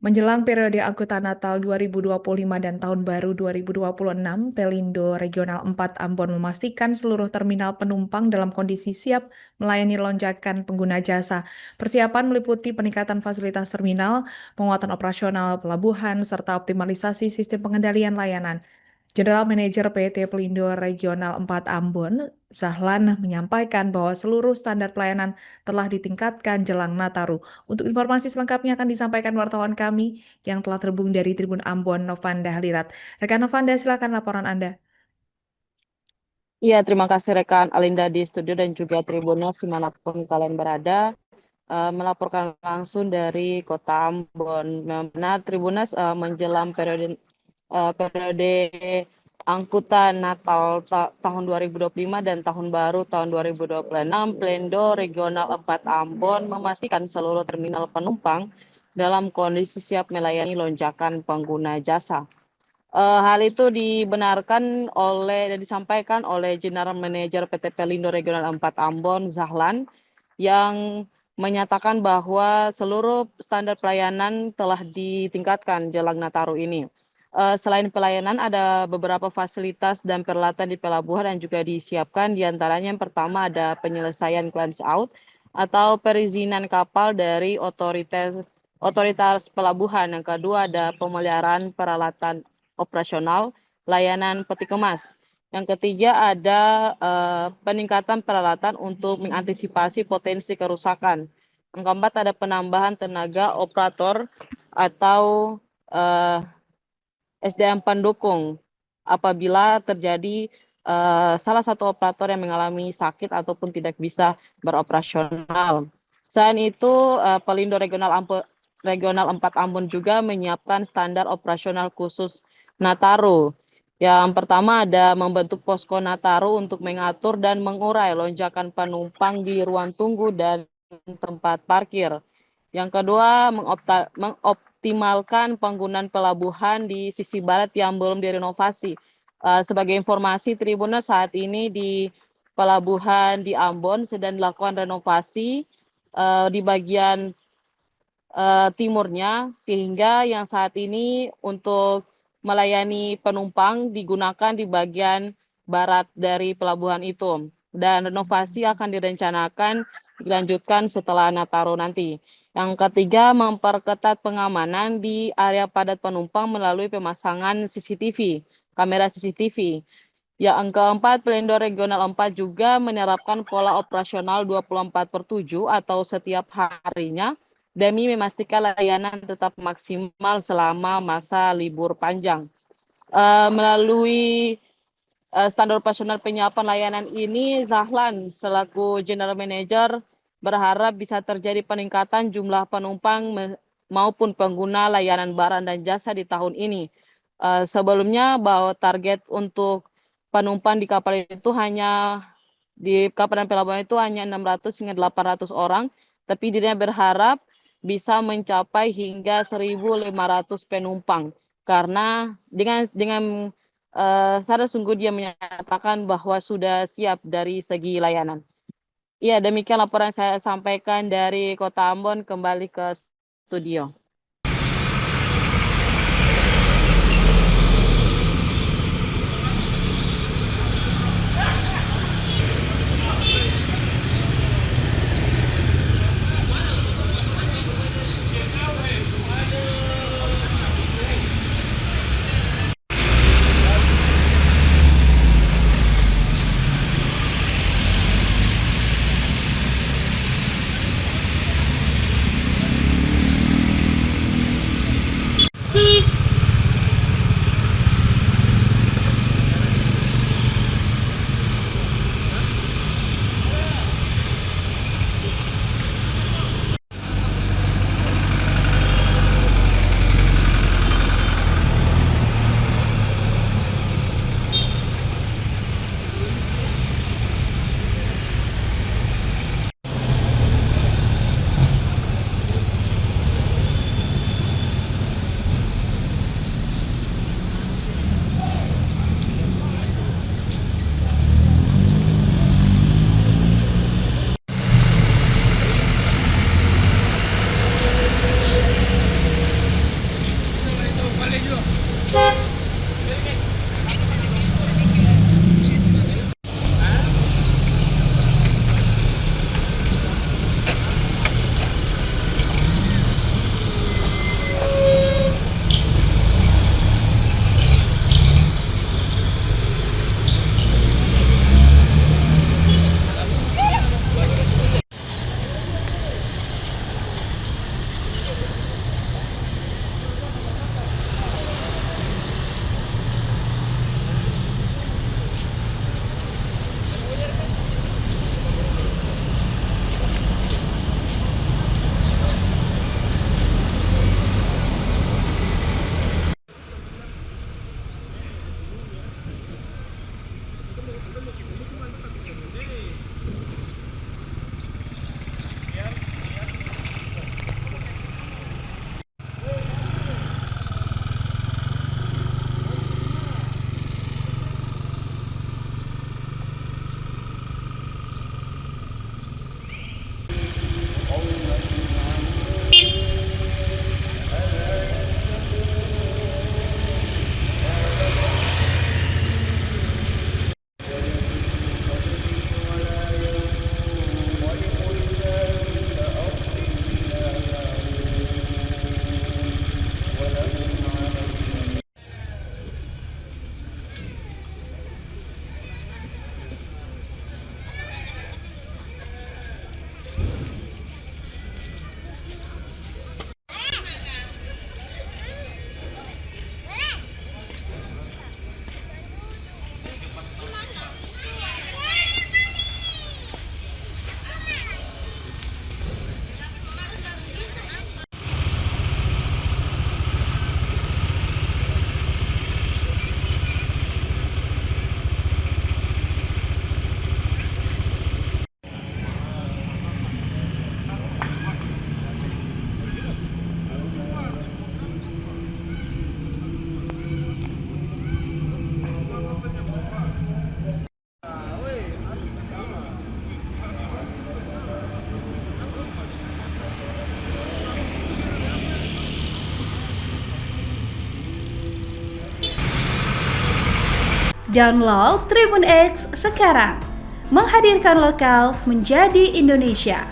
Menjelang periode angkutan Natal 2025 dan Tahun Baru 2026, Pelindo Regional 4 Ambon memastikan seluruh terminal penumpang dalam kondisi siap melayani lonjakan pengguna jasa. Persiapan meliputi peningkatan fasilitas terminal, penguatan operasional pelabuhan, serta optimalisasi sistem pengendalian layanan. General Manager PT Pelindo Regional 4 Ambon, Zahlan menyampaikan bahwa seluruh standar pelayanan telah ditingkatkan jelang Nataru. Untuk informasi selengkapnya akan disampaikan wartawan kami yang telah terhubung dari Tribun Ambon, Novanda Halirat. Rekan Novanda, silakan laporan Anda. Iya, terima kasih rekan Alinda di studio dan juga Tribuners dimanapun kalian berada. Melaporkan langsung dari Kota Ambon. Benar, Tribuners menjelang periode angkutan Natal tahun 2025 dan Tahun Baru tahun 2026, Pelindo Regional 4 Ambon memastikan seluruh terminal penumpang dalam kondisi siap melayani lonjakan pengguna jasa. Hal itu dibenarkan dan disampaikan oleh General Manager PT Pelindo Regional 4 Ambon, Zahlan, yang menyatakan bahwa seluruh standar pelayanan telah ditingkatkan jelang Nataru ini. Selain pelayanan, ada beberapa fasilitas dan peralatan di pelabuhan yang juga disiapkan. Di antaranya yang pertama ada penyelesaian clearance out atau perizinan kapal dari otoritas pelabuhan. Yang kedua ada pemeliharaan peralatan operasional layanan peti kemas. Yang ketiga ada peningkatan peralatan untuk mengantisipasi potensi kerusakan. Yang keempat ada penambahan tenaga operator atau SDM pendukung apabila terjadi salah satu operator yang mengalami sakit ataupun tidak bisa beroperasional. Selain itu, Pelindo Regional 4 Ambon juga menyiapkan standar operasional khusus Nataru. Yang pertama ada membentuk posko Nataru untuk mengatur dan mengurai lonjakan penumpang di ruang tunggu dan tempat parkir. Yang kedua, mengoptimalkan penggunaan pelabuhan di sisi barat yang belum direnovasi. Sebagai informasi, Tribuners saat ini di pelabuhan di Ambon sedang dilakukan renovasi di bagian timurnya, sehingga yang saat ini untuk melayani penumpang digunakan di bagian barat dari pelabuhan itu. Dan renovasi akan direncanakan dilanjutkan setelah Nataru nanti. Yang ketiga, memperketat pengamanan di area padat penumpang melalui pemasangan CCTV, kamera CCTV. Yang keempat, Pelindo Regional 4 juga menerapkan pola operasional 24/7 atau setiap harinya demi memastikan layanan tetap maksimal selama masa libur panjang. Melalui standar operasional penyiapan layanan ini, Zahlan selaku General Manager berharap bisa terjadi peningkatan jumlah penumpang maupun pengguna layanan barang dan jasa di tahun ini. Sebelumnya bahwa target untuk penumpang di kapal itu di kapal dan pelabuhan itu hanya 600 hingga 800 orang, tapi dirinya berharap bisa mencapai hingga 1.500 penumpang karena dengan secara sungguh dia menyatakan bahwa sudah siap dari segi layanan. Ya, demikian laporan saya sampaikan dari Kota Ambon, kembali ke studio. Download Tribun X sekarang. Menghadirkan lokal menjadi Indonesia.